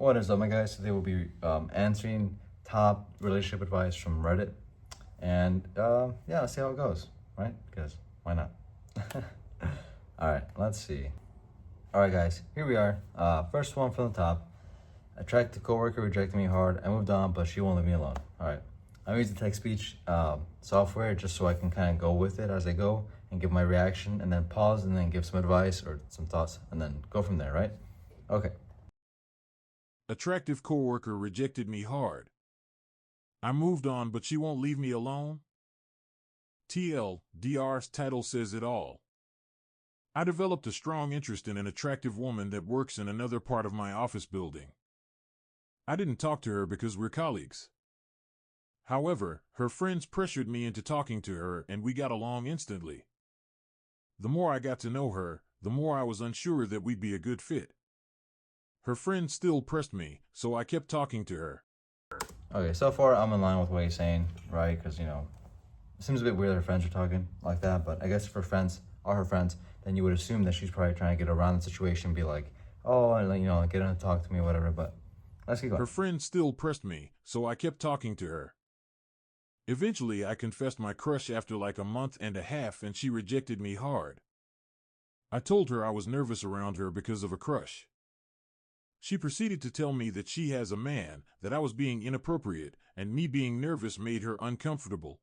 What is up, my guys? Today we'll be answering top relationship advice from Reddit, and yeah, let's see how it goes, right? Because why not? All right, let's see. All right, guys, here we are. First one from the top. Attractive coworker rejected me hard. I moved on, but she won't leave me alone. All right, I'm using text-speech software just so I can kind of go with it as I go and give my reaction, and then pause, and then give some advice or some thoughts, and then go from there, right? Okay. Attractive coworker rejected me hard. I moved on, but she won't leave me alone. TLDR's title says it all. I developed a strong interest in an attractive woman that works in another part of my office building. I didn't talk to her because we're colleagues. However, her friends pressured me into talking to her, and we got along instantly. The more I got to know her, the more I was unsure that we'd be a good fit. Her friends still pressed me, so I kept talking to her. Okay, so far I'm in line with what he's saying, right? Because, it seems a bit weird that her friends are talking like that, but I guess if her friends are her friends, then you would assume that she's probably trying to get around the situation, be like, oh, and get her to talk to me or whatever, but let's keep going. Her friends still pressed me, so I kept talking to her. Eventually, I confessed my crush after like a month and a half, and she rejected me hard. I told her I was nervous around her because of a crush. She proceeded to tell me that she has a man, that I was being inappropriate, and me being nervous made her uncomfortable.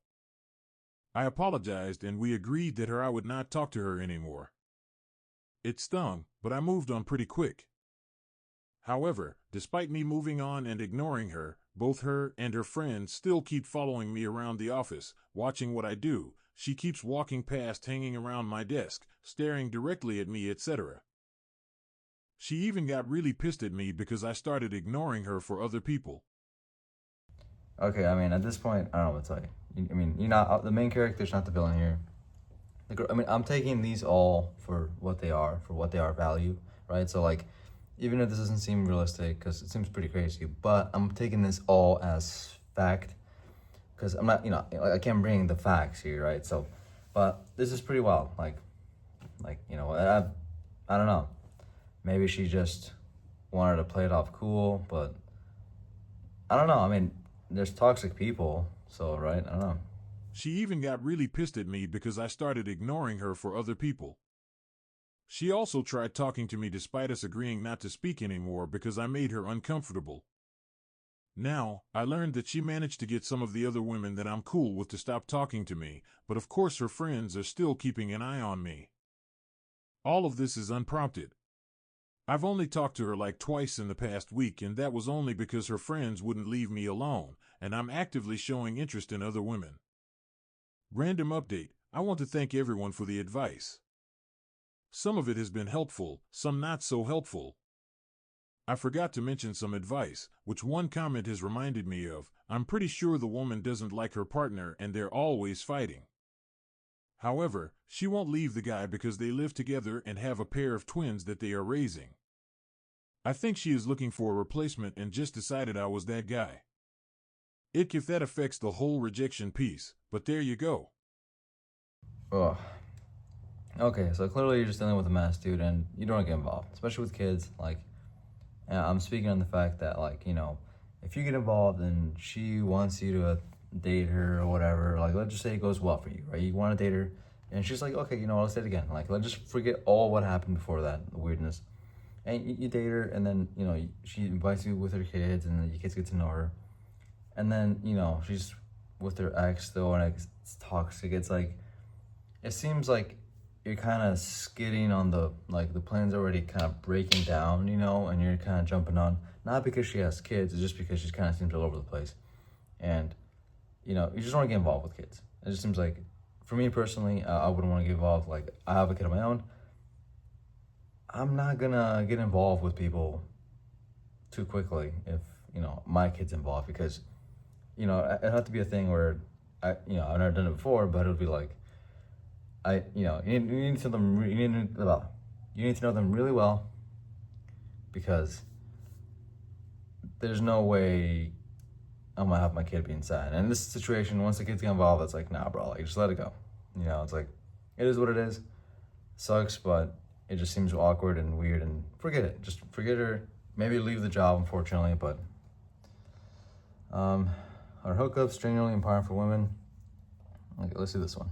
I apologized, and we agreed that I would not talk to her anymore. It stung, but I moved on pretty quick. However, despite me moving on and ignoring her, both her and her friends still keep following me around the office, watching what I do. She keeps walking past, hanging around my desk, staring directly at me, etc. She even got really pissed at me because I started ignoring her for other people. Okay, at this point, I don't know what to tell you. You're not the main character's not the villain here. I'm taking these all for what they are value, right? So, like, even if this doesn't seem realistic, because it seems pretty crazy, but I'm taking this all as fact, because I'm not, I can't bring the facts here, right? So, but this is pretty wild. I don't know. Maybe she just wanted to play it off cool, but I don't know. There's toxic people, so, right? I don't know. She even got really pissed at me because I started ignoring her for other people. She also tried talking to me despite us agreeing not to speak anymore because I made her uncomfortable. Now, I learned that she managed to get some of the other women that I'm cool with to stop talking to me, but of course her friends are still keeping an eye on me. All of this is unprompted. I've only talked to her like twice in the past week, and that was only because her friends wouldn't leave me alone, and I'm actively showing interest in other women. Random update: I want to thank everyone for the advice. Some of it has been helpful, some not so helpful. I forgot to mention some advice, which one comment has reminded me of. I'm pretty sure the woman doesn't like her partner and they're always fighting. However, she won't leave the guy because they live together and have a pair of twins that they are raising. I think she is looking for a replacement and just decided I was that guy. Ick if that affects the whole rejection piece, but there you go. Oh. Okay, so clearly you're just dealing with a mess, dude, and you don't want to get involved, especially with kids. I'm speaking on the fact that, if you get involved and she wants you to date her or whatever, let's just say it goes well for you, right? You want to date her, and she's like, okay, let's date again. Let's just forget all what happened before that, the weirdness. And you date her, and then, she invites you with her kids, and then your kids get to know her. And then, she's with her ex still, and it's toxic. It's it seems like you're kind of skidding on the plane's already kind of breaking down, and you're kind of jumping on, not because she has kids, it's just because she kind of seems all over the place. And, you just want to get involved with kids. It just seems like, for me personally, I wouldn't want to get involved. I have a kid of my own. I'm not gonna get involved with people too quickly if, my kid's involved, because, it have to be a thing where I've never done it before, but it'll be like, you need to know them. You need to know them really well, because there's no way I'm gonna have my kid being sad. And in this situation, once the kids get involved, it's like, nah, bro, just let it go. It's like, it is what it is. Sucks, but it just seems awkward and weird, and forget it. Just forget her. maybe leave the job, unfortunately, but are hookups genuinely empowering for women? Okay, let's do this one.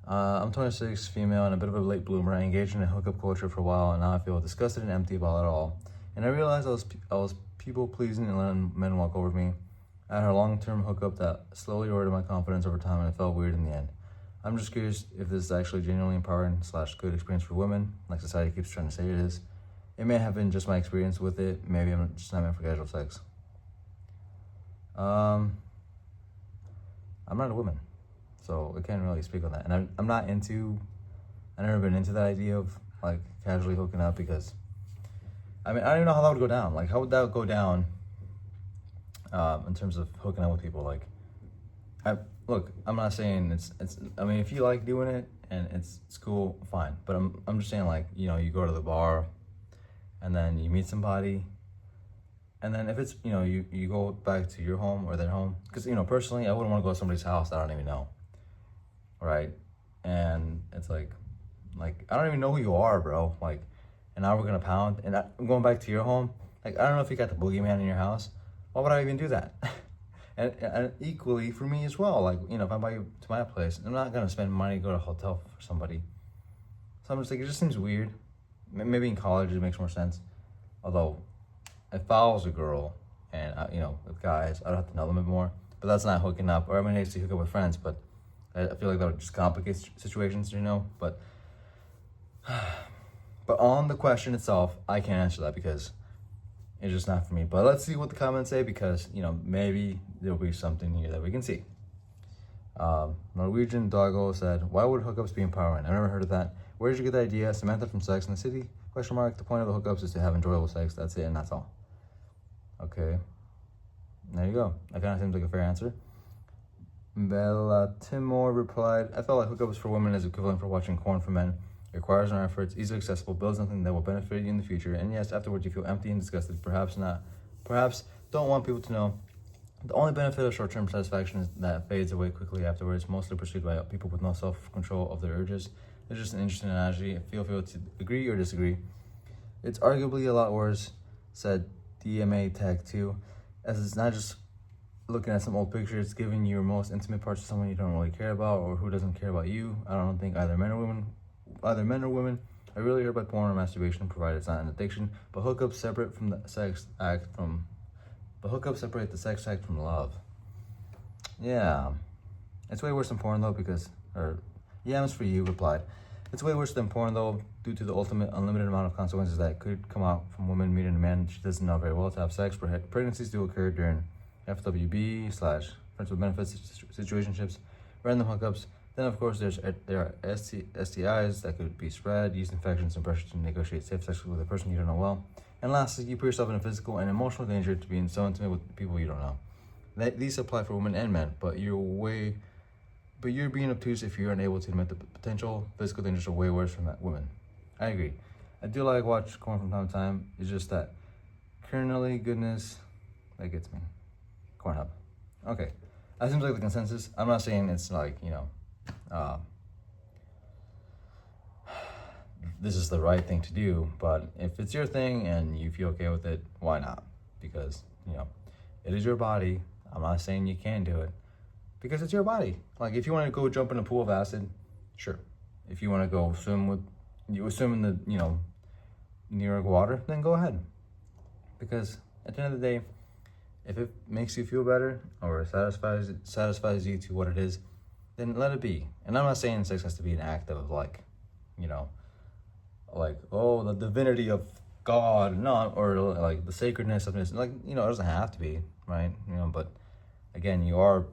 I'm 26, female, and a bit of a late bloomer. I engaged in a hookup culture for a while, and now I feel disgusted and empty about it all. And I realized I was people pleasing and letting men walk over me. I had a long-term hookup that slowly eroded my confidence over time, and it felt weird in the end. I'm just curious if this is actually genuinely empowering / good experience for women, like society keeps trying to say it is. It may have been just my experience with it. Maybe I'm just not meant for casual sex. I'm not a woman, so I can't really speak on that. And I've never been into that idea of like casually hooking up because, I mean, I don't even know how that would go down. Like, how would that go down in terms of hooking up with people? Like, look, I'm not saying it's. I mean, if you like doing it and it's cool, fine. But I'm just saying, like, you know, you go to the bar, and then you meet somebody, and then if it's, you know, you go back to your home or their home, because, you know, personally, I wouldn't want to go to somebody's house that I don't even know, right? And it's like I don't even know who you are, bro. Like, and now we're gonna pound, and I'm going back to your home. Like, I don't know if you got the boogeyman in your house. Why would I even do that? And equally for me as well. Like, you know, if I buy you to my place, I'm not gonna spend money to go to a hotel for somebody. So I'm just like, it just seems weird. Maybe in college it makes more sense. Although, if I was a girl and you know, with guys, I'd have to know them a bit more. But that's not hooking up. Or I mean, I used to hook up with friends, but I feel like that would just complicate situations, you know. But on the question itself, I can't answer that because it's just not for me. But let's see what the comments say, because, you know, maybe there'll be something here that we can see. Norwegian Doggo said, "Why would hookups be empowering? I've never heard of that. Where did you get the idea? Samantha from Sex and the City? Question mark. The point of the hookups is to have enjoyable sex. That's it, and that's all." Okay. There you go. That kind of seems like a fair answer. Bella Timor replied, "I felt like hookups for women is equivalent for watching porn for men. It requires no effort, easily accessible, builds something that will benefit you in the future, and yes, afterwards you feel empty and disgusted. Perhaps don't want people to know. The only benefit of short-term satisfaction is that it fades away quickly afterwards, mostly pursued by people with no self-control of their urges. It's just an interesting analogy. Feel free to agree or disagree. It's arguably a lot worse," said DMA Tag 2, "as it's not just looking at some old picture, it's giving your most intimate parts to someone you don't really care about or who doesn't care about you. I don't think either men or women are really hurt by porn or masturbation, provided it's not an addiction. But hookups separate the sex act from love." Yeah, it's way worse than porn though, because Yams for You replied, "It's way worse than porn though, due to the ultimate unlimited amount of consequences that could come out from women meeting a man she doesn't know very well to have sex. Pregnancies do occur during FWB / friends with benefits situationships, random hookups. Then of course there are STIs that could be spread, yeast infections, and pressure to negotiate safe sex with a person you don't know well. And lastly, you put yourself in a physical and emotional danger to being so intimate with people you don't know. These apply for women and men, but you're being obtuse if you're unable to admit the potential physical dangers are way worse from women." I agree. I do like watch porn from time to time. It's just that kernely goodness that gets me. Cornhub. Okay, that seems like the consensus. I'm not saying it's like, you know, this is the right thing to do, but if it's your thing and you feel okay with it, why not? Because, you know, it is your body. I'm not saying you can't do it, because it's your body. Like, if you want to go jump in a pool of acid, sure. If you want to go swim in the, you know, New York water, then go ahead. Because at the end of the day, if it makes you feel better or satisfies you to what it is, then let it be. And I'm not saying sex has to be an act of, like, you know, like, oh, the divinity of God, no, or like the sacredness of this. Like, you know, it doesn't have to be, right? You know, but again, you are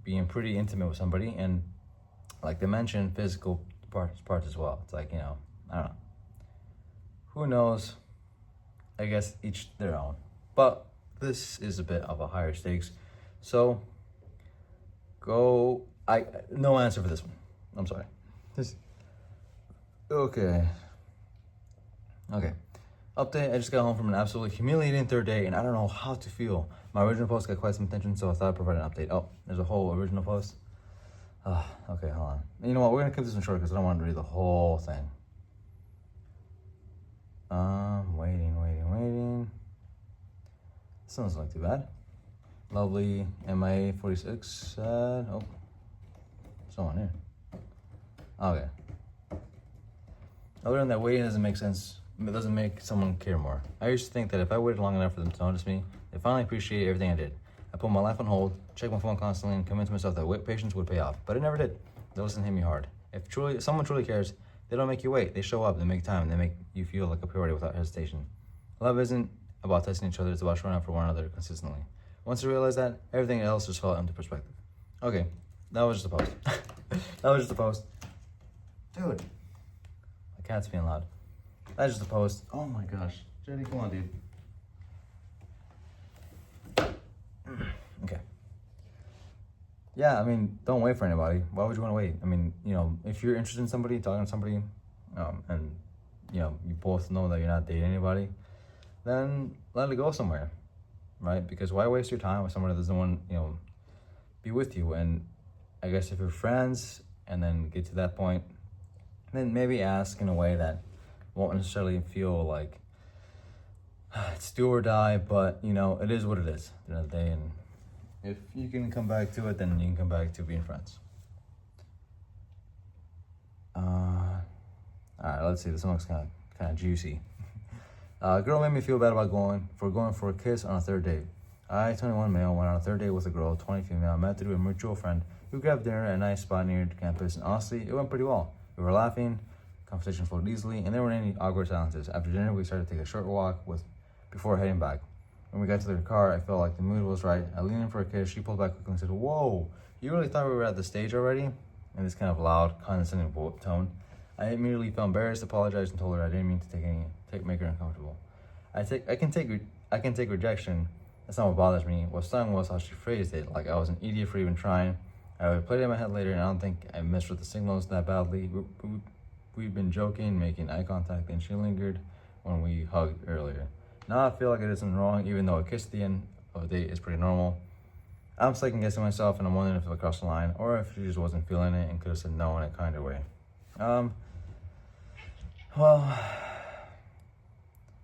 being pretty intimate with somebody, and like they mentioned, physical parts as well. It's like, you know, I don't know. Who knows? I guess each their own. But this is a bit of a higher stakes, so no answer for this one. I'm sorry. Okay. Update: I just got home from an absolutely humiliating third day, and I don't know how to feel. My original post got quite some attention, so I thought I'd provide an update. Oh, there's a whole original post. Okay, hold on. You know what? We're gonna keep this one short because I don't want to read the whole thing. Waiting. Doesn't look too bad. Lovely MIA 46. Oh, someone here. Okay. Other than that, waiting doesn't make sense. It doesn't make someone care more. I used to think that if I waited long enough for them to notice me, they'd finally appreciate everything I did. I put my life on hold, checked my phone constantly, and convinced myself that patience would pay off. But it never did. They listen hit me hard. If someone truly cares, they don't make you wait. They show up, they make time, they make you feel like a priority without hesitation. Love isn't about testing each other, it's about showing up for one another consistently. Once I realized that, everything else just fell into perspective. Okay, that was just a post. That was just a post. Dude. My cat's being loud. That's just a post. Oh my gosh. Jetty, come on, dude. Okay. Yeah, I mean, don't wait for anybody. Why would you want to wait? I mean, if you're interested in somebody, talking to somebody, and, you both know that you're not dating anybody, then let it go somewhere, right? Because why waste your time with someone that doesn't want, be with you? And I guess if you're friends and then get to that point, then maybe ask in a way that won't necessarily feel like it's do or die, but it is what it is at the end of the day. And if you can come back to it, then you can come back to being friends. All right, let's see. This one looks kind of juicy. Girl made me feel bad about going for a kiss on a third date. I, 21 male, went on a third date with a girl, 20 female, met through a mutual friend who grabbed dinner at a nice spot near campus, and honestly, it went pretty well. We were laughing, conversation flowed easily, and there weren't any awkward silences. After dinner, we started to take a short walk before heading back. When we got to the car, I felt like the mood was right. I leaned in for a kiss. She pulled back quickly and said, "Whoa, you really thought we were at the stage already?" In this kind of loud, condescending tone. I immediately felt embarrassed, apologized, and told her I didn't mean to make her uncomfortable. I can take rejection. That's not what bothers me. What stung was how she phrased it, like I was an idiot for even trying. I would play it in my head later, and I don't think I missed with the signals that badly. We've been joking, making eye contact, and she lingered when we hugged earlier. Now I feel like it isn't wrong, even though a kiss at the end of a date is pretty normal. I'm second guessing myself, and I'm wondering if I crossed the line, or if she just wasn't feeling it and could have said no in a kinder way. Well,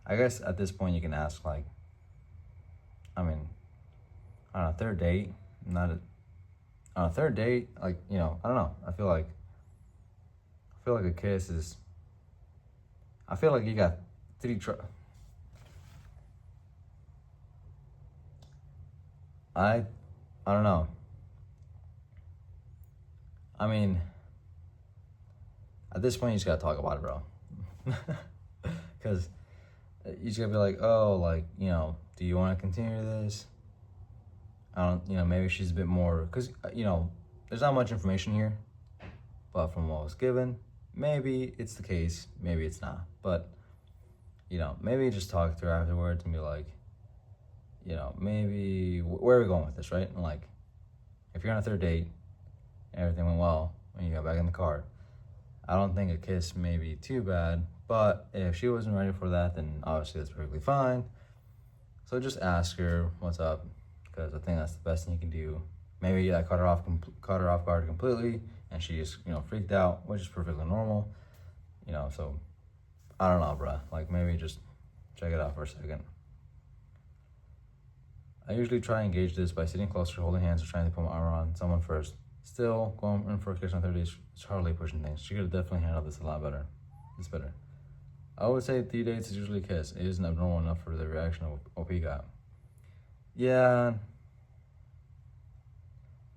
I guess at this point you can ask, like, on a third date, on a third date, like, I don't know. I feel like a kiss is, I feel like you got I don't know. I mean, at this point, you just gotta talk about it, bro. Because you just gotta be like, oh, like, do you want to continue this? I don't, maybe she's a bit more, because, there's not much information here, but from what was given, maybe it's the case, maybe it's not. But, maybe just talk to her afterwards and be like, maybe, where are we going with this, right? And like, if you're on a third date, and everything went well, when you got back in the car, I don't think a kiss may be too bad, but if she wasn't ready for that, then obviously that's perfectly fine. So just ask her what's up, because I think that's the best thing you can do. Maybe I caught her off guard completely, and she just, freaked out, which is perfectly normal, so I don't know, bruh. Like, maybe just check it out for a second. I usually try and engage this by sitting closer, holding hands, or trying to put my arm on someone first. Still, going in for a kiss on 30 days is hardly pushing things. She could have definitely handled this a lot better. It's better. I would say 3 dates is usually a kiss. It isn't abnormal enough for the reaction of OP got. Yeah,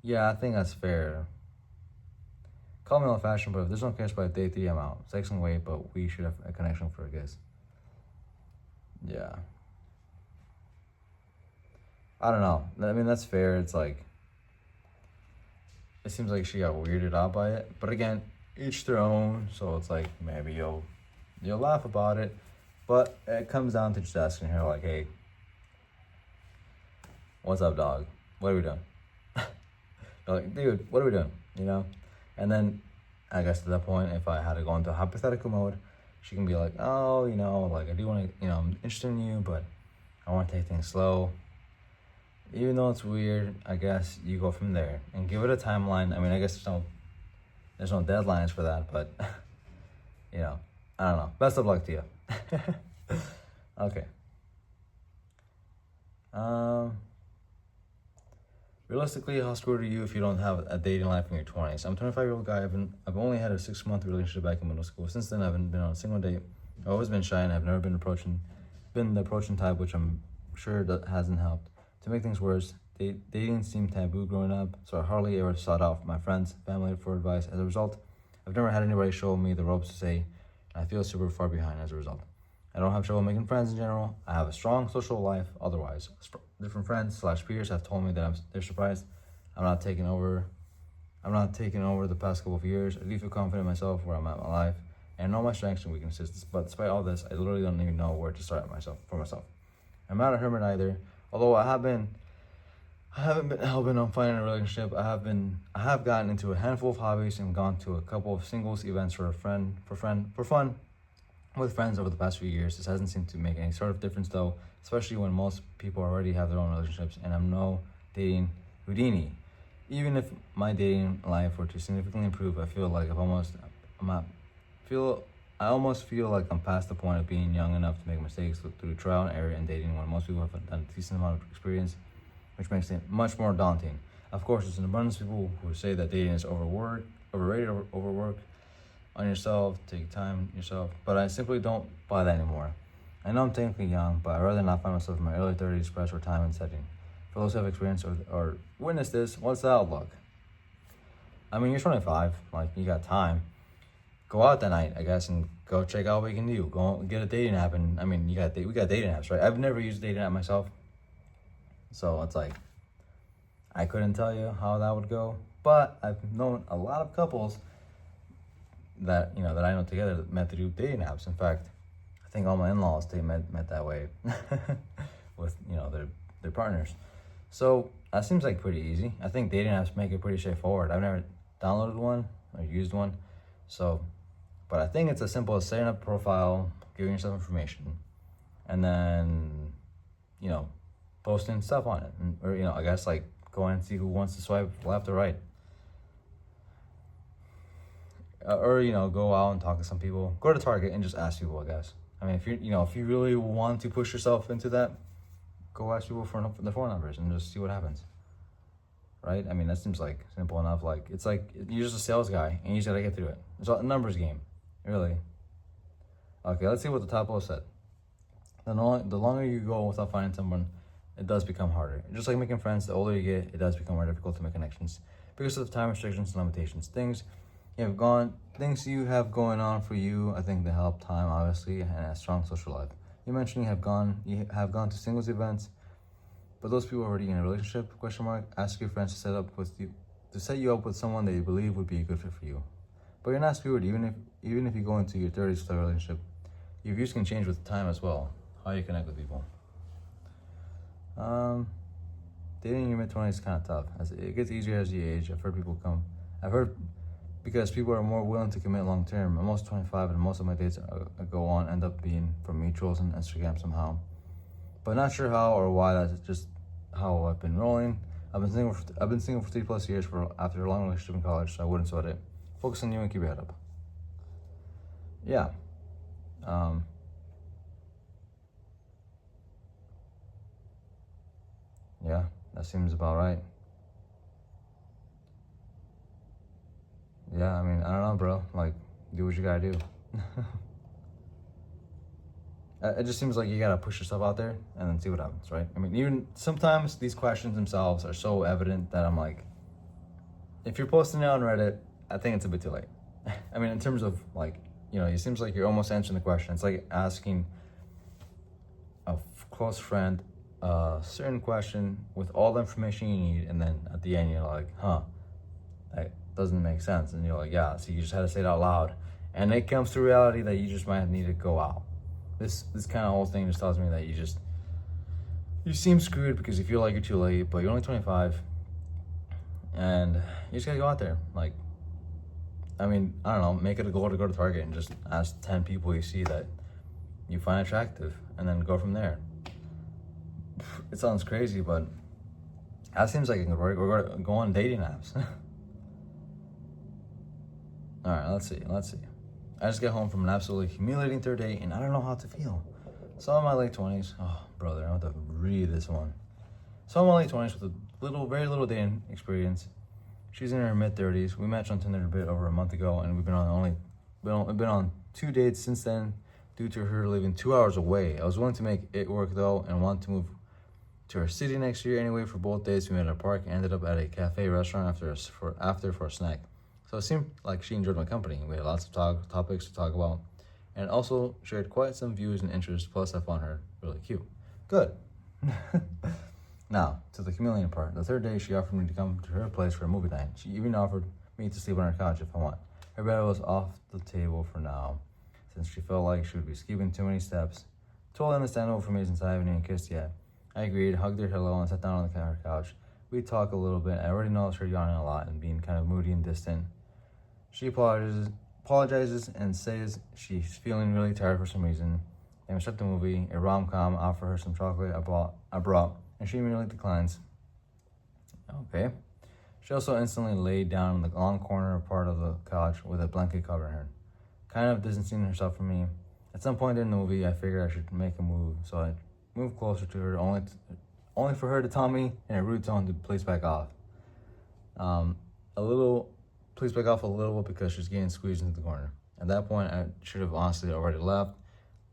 I think that's fair. Call me old fashioned, but if there's no kiss by day 3, I'm out. Sex and wait, but we should have a connection for a kiss. Yeah. I don't know. I mean, that's fair. It's like, it seems like she got weirded out by it. But again, each their own. So it's like, maybe you'll laugh about it. But it comes down to just asking her, like, hey, what's up, dog? What are we doing? Like, dude, what are we doing? And then I guess at that point, if I had to go into hypothetical mode, she can be like, oh, like, I do want to, I'm interested in you, but I want to take things slow. Even though it's weird, I guess you go from there and give it a timeline. I mean, I guess there's no deadlines for that, but I don't know. Best of luck to you. Okay. Um, Realistically, how screwed are you if you don't have a dating life in your 20s? I'm a 25-year-old guy. I've only had a 6-month relationship back in middle school. Since then, I haven't been on a single date. I've always been shy and I've never been the approaching type, which I'm sure that hasn't helped. To make things worse, dating seemed taboo growing up, so I hardly ever sought out my friends, family for advice. As a result, I've never had anybody show me the ropes to say, and I feel super far behind as a result. I don't have trouble making friends in general. I have a strong social life otherwise. Different friends/peers have told me that they're surprised I'm not taking over the past couple of years. I do feel confident in myself where I'm at in my life and know my strengths and weaknesses. But despite all this, I literally don't even know where to start for myself. I'm not a hermit either. Although I haven't been hell-bent on finding a relationship. I have gotten into a handful of hobbies and gone to a couple of singles events for fun with friends over the past few years. This hasn't seemed to make any sort of difference though, especially when most people already have their own relationships and I'm no dating Houdini. Even if my dating life were to significantly improve, I almost feel like I'm past the point of being young enough to make mistakes through trial and error in dating when most people have done a decent amount of experience, which makes it much more daunting. Of course, there's an abundance of people who say that dating is overrated, overwork on yourself, take time yourself, but I simply don't buy that anymore. I know I'm technically young, but I'd rather not find myself in my early 30s pressed for time and setting. For those who have experienced or witnessed this, what's the outlook? I mean, you're 25, like, you got time. Go out that night, I guess, and go check out what you can do. Go get a dating app, and I mean, we got dating apps, right? I've never used a dating app myself, so it's like, I couldn't tell you how that would go, but I've known a lot of couples that I know together that met through dating apps. In fact, I think all my in-laws they met that way with their partners. So that seems like pretty easy. I think dating apps make it pretty straightforward. I've never downloaded one or used one, but I think it's as simple as setting up a profile, giving yourself information, and then posting stuff on it, or I guess like going and see who wants to swipe left or right. Or go out and talk to some people. Go to Target and just ask people, I guess. I mean, if you really want to push yourself into that, go ask people for the phone numbers and just see what happens. Right? I mean, that seems like simple enough. Like, it's like you're just a sales guy and you just gotta get through it. It's a numbers game, really. Okay, let's see what the top post said. The longer you go without finding someone, it does become harder. Just like making friends, the older you get, it does become more difficult to make connections because of time restrictions and limitations. Things you have going on for you, I think they help time, obviously, and a strong social life. You mentioned you have gone to singles events, but those people are already in a relationship? Ask your friends to set you up with someone that you believe would be a good fit for you. But you're not screwed. Even if you go into your 30s with a relationship, your views can change with time as well. How you connect with people. Dating in your mid-20s is kind of tough. As it gets easier as you age. I've heard because people are more willing to commit long term. I'm almost 25 and most of my dates I go on end up being from mutuals and Instagram somehow. But not sure how or why, that's just how I've been rolling. I've been single for 3+ years after a long relationship in college, so I wouldn't sweat it. Focus on you and keep your head up. Yeah. Yeah, that seems about right. Yeah, I mean, I don't know, bro. Like, do what you gotta do. It just seems like you gotta push yourself out there and then see what happens, right? I mean, even sometimes these questions themselves are so evident that I'm like, if you're posting it on Reddit, I think it's a bit too late. I mean, in terms of like, it seems like you're almost answering the question. It's like asking a close friend a certain question with all the information you need, and then at the end you're like, that doesn't make sense. And you're like, yeah, so you just had to say it out loud. And it comes to reality that you just might need to go out. This kind of whole thing just tells me that you seem screwed because you feel like you're too late, but you're only 25. And you just gotta go out there. Like, I mean, I don't know, make it a goal to go to Target and just ask 10 people you see that you find attractive, and then go from there. It sounds crazy, but that seems like it could work. We're going to go on dating apps. All right, let's see. I just got home from an absolutely humiliating third date, and I don't know how to feel. So in my late 20s, oh, brother, I went to read this one. So I'm in my late 20s with very little dating experience. She's in her mid-30s. We matched on Tinder a bit over a month ago, and we've been on 2 dates since then due to her living 2 hours away. I was willing to make it work though and want to move to her city next year anyway. For both dates, we met at a park and ended up at a cafe restaurant after for a snack. So it seemed like she enjoyed my company. We had lots of topics to talk about, and also shared quite some views and interests. Plus, I found her really cute. Good. Now, to the chameleon part. The third day, she offered me to come to her place for a movie night. She even offered me to sleep on her couch if I want. Her bed was off the table for now, since she felt like she would be skipping too many steps. Totally understandable for me since I haven't even kissed yet. I agreed, hugged her hello, and sat down on her couch. We talked a little bit. I already noticed her yawning a lot and being kind of moody and distant. She apologizes and says she's feeling really tired for some reason. Then we start the movie, a rom-com, offer her some chocolate I brought, and she immediately declines. Okay. She also instantly laid down in the long corner part of the couch with a blanket covering her, kind of distancing herself from me. At some point in the movie, I figured I should make a move, so I moved closer to her, only for her to tell me in a rude tone to please back off. Please back off a little because she's getting squeezed into the corner. At that point, I should have honestly already left.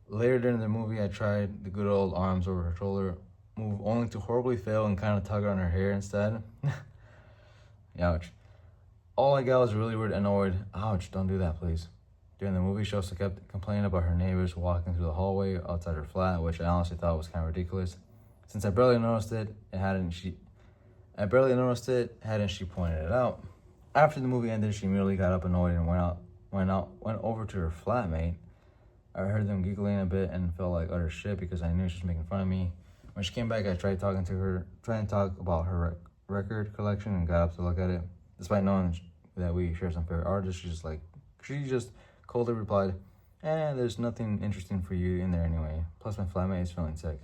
Later during the movie, I tried the good old arms over her shoulder move, only to horribly fail and kind of tug on her hair instead. Ouch. All I got was really weird and annoyed. Ouch, don't do that, please. During the movie, she also kept complaining about her neighbors walking through the hallway outside her flat, which I honestly thought was kind of ridiculous. Since I barely noticed it, hadn't she pointed it out. After the movie ended, she immediately got up annoyed and went over to her flatmate. I heard them giggling a bit and felt like utter shit because I knew she was making fun of me. When she came back, I tried talking to her, trying to talk about her record collection, and got up to look at it. Despite knowing that we share some favorite artists, she just coldly replied, there's nothing interesting for you in there anyway. Plus, my flatmate is feeling sick.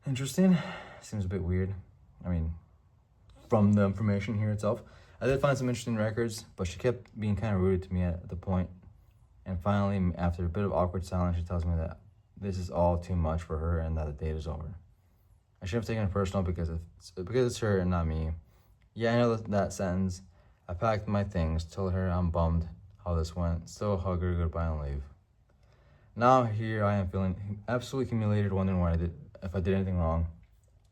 Interesting. Seems a bit weird. I mean, from the information here itself. I did find some interesting records, but she kept being kind of rude to me at the point. And finally, after a bit of awkward silence, she tells me that this is all too much for her and that the date is over. I should have taken it personal because it's her and not me. Yeah, I know that sentence. I packed my things, told her I'm bummed how this went, still hug her goodbye and leave. Now here I am feeling absolutely humiliated, wondering if I did anything wrong.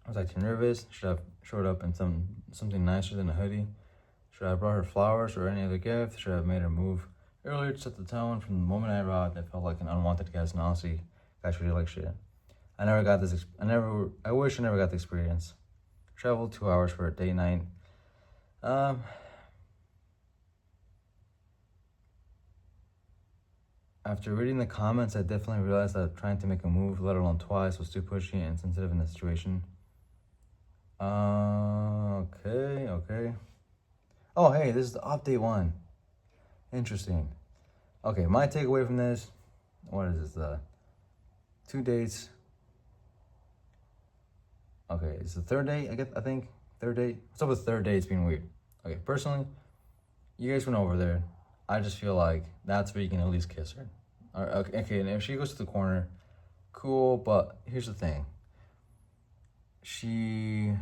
Was I too nervous? Should I have showed up in something nicer than a hoodie? Should I have brought her flowers or any other gift? Should I have made her move earlier to set the tone? From the moment I arrived, I felt like an unwanted guest, and honestly, got treated like shit. I wish I never got the experience. Traveled 2 hours for a date night. After reading the comments, I definitely realized that trying to make a move, let alone twice, was too pushy and insensitive in the situation. Okay. Oh, hey, this is the update one. Interesting. Okay, my takeaway from this, what is this, 2 dates. Okay, it's the third date, I think. Third date. What's up with third dates being weird? Okay, personally, you guys went over there. I just feel like that's where you can at least kiss her. Okay, and if she goes to the corner, cool, but here's the thing. She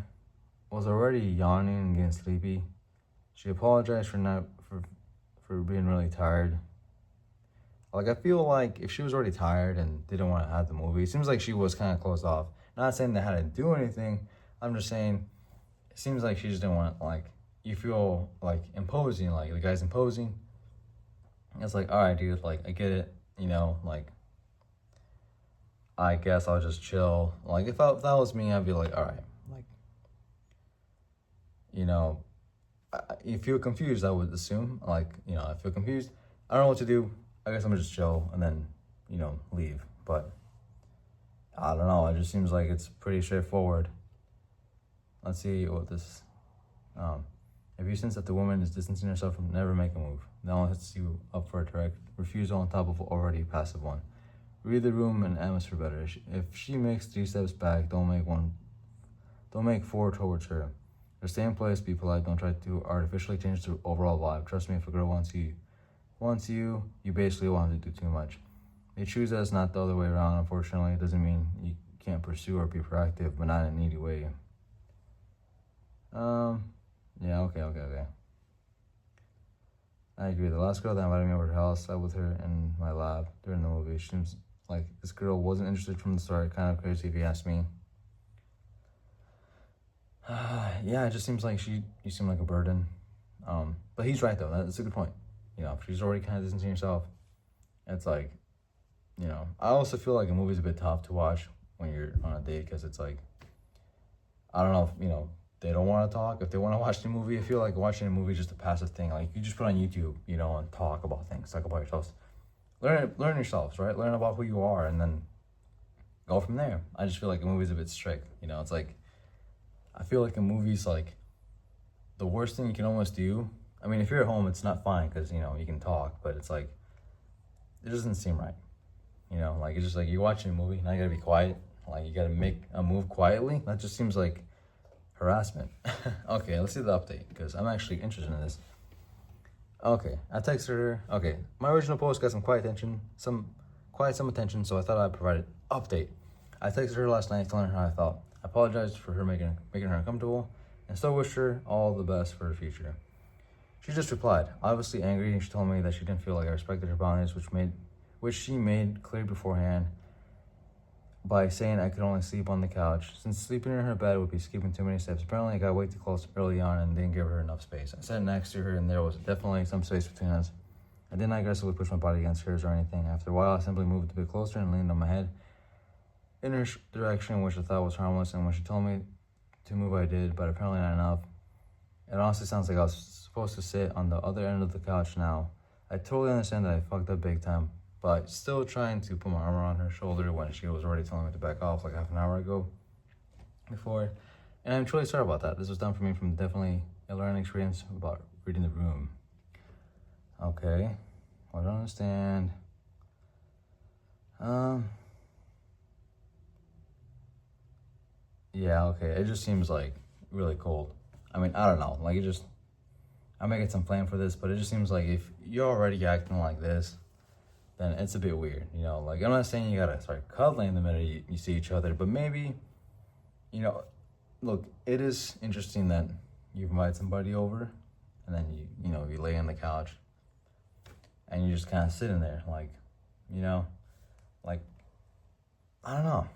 was already yawning and getting sleepy. She apologized for being really tired. Like, I feel like if she was already tired and didn't want to have the movie, it seems like she was kind of closed off. Not saying they had to do anything. I'm just saying it seems like she just didn't want, like, you feel like imposing, like the guy's imposing. It's like, all right, dude, like, I get it, like, I guess I'll just chill. Like, if that was me, I'd be like, all right, like, you feel confused, I would assume. Like, I feel confused. I don't know what to do. I guess I'm gonna just chill and then, leave. But I don't know. It just seems like it's pretty straightforward. Let's see what this. If you sense that the woman is distancing herself from, never make a move. That only sets you up for a direct refusal on top of an already passive one. Read the room and atmosphere better. If she makes 3 steps back, don't make 4 towards her. Just stay in place, be polite. Don't try to artificially change the overall vibe. Trust me, if a girl wants you, you basically want to do too much. They choose us, not the other way around. Unfortunately, it doesn't mean you can't pursue or be proactive, but not in a needy way. Yeah, okay. I agree. The last girl that invited me over to her house, I with her in my lab during the movie. She seems like this girl wasn't interested from the start. Kind of crazy if you ask me. Yeah, it just seems like you seem like a burden. But he's right though. That's a good point. You know, if she's already kind of distancing herself, it's like, you know, I also feel like a movie's a bit tough to watch when you're on a date because it's like, I don't know if, you know, they don't want to talk. If they want to watch the movie, I feel like watching a movie is just a passive thing. Like you just put on YouTube, you know, and talk about things, talk about yourselves, learn yourselves, right? Learn about who you are, and then go from there. I just feel like a movie's a bit strict. You know, it's like I feel like a movie's like the worst thing you can almost do. I mean, if you're at home, it's not fine because you know you can talk, but it's like it doesn't seem right. You know, like it's just like you're watching a movie, now you gotta be quiet. Like you gotta make a move quietly. That just seems like harassment. Okay, let's see the update because I'm actually interested in this. Okay, I texted her. Okay, my original post got some attention, so I thought I'd provide an update. I texted her last night telling her how I felt. I apologized for her making her uncomfortable and still wished her all the best for her future. She just replied, obviously angry, and she told me that she didn't feel like I respected her boundaries, which she made clear beforehand by saying I could only sleep on the couch, since sleeping in her bed would be skipping too many steps. Apparently, I got way too close early on and didn't give her enough space. I sat next to her, and there was definitely some space between us. I did not aggressively push my body against hers or anything. After a while, I simply moved a bit closer and leaned on my head in her direction, which I thought was harmless, and when she told me to move, I did, but apparently not enough. It honestly sounds like I was supposed to sit on the other end of the couch now. I totally understand that I fucked up big time, but still trying to put my arm around her shoulder when she was already telling me to back off like half an hour ago before. And I'm truly sorry about that. This was done for me from definitely a learning experience about reading the room. Okay, I don't understand. Yeah, okay, it just seems like really cold. I mean, I don't know, like I'm making some plan for this, but it just seems like if you're already acting like this, then it's a bit weird, you know? Like, I'm not saying you gotta start cuddling the minute you see each other, but maybe, you know, look, it is interesting that you invite somebody over and then you lay on the couch and you're just kind of sitting there, like, you know, like, I don't know.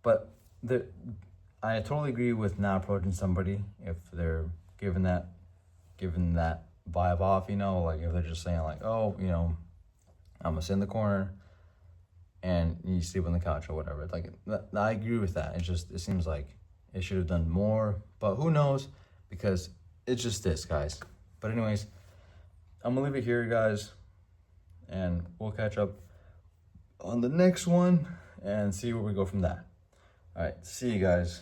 But I totally agree with not approaching somebody if they're giving that vibe off, you know, like if they're just saying like, oh, you know, I'm gonna sit in the corner and you sleep on the couch or whatever. Like I agree with that. It seems like it should have done more, but who knows? Because it's just this, guys. But anyways, I'm gonna leave it here, guys, and we'll catch up on the next one and see where we go from that. All right, see you guys.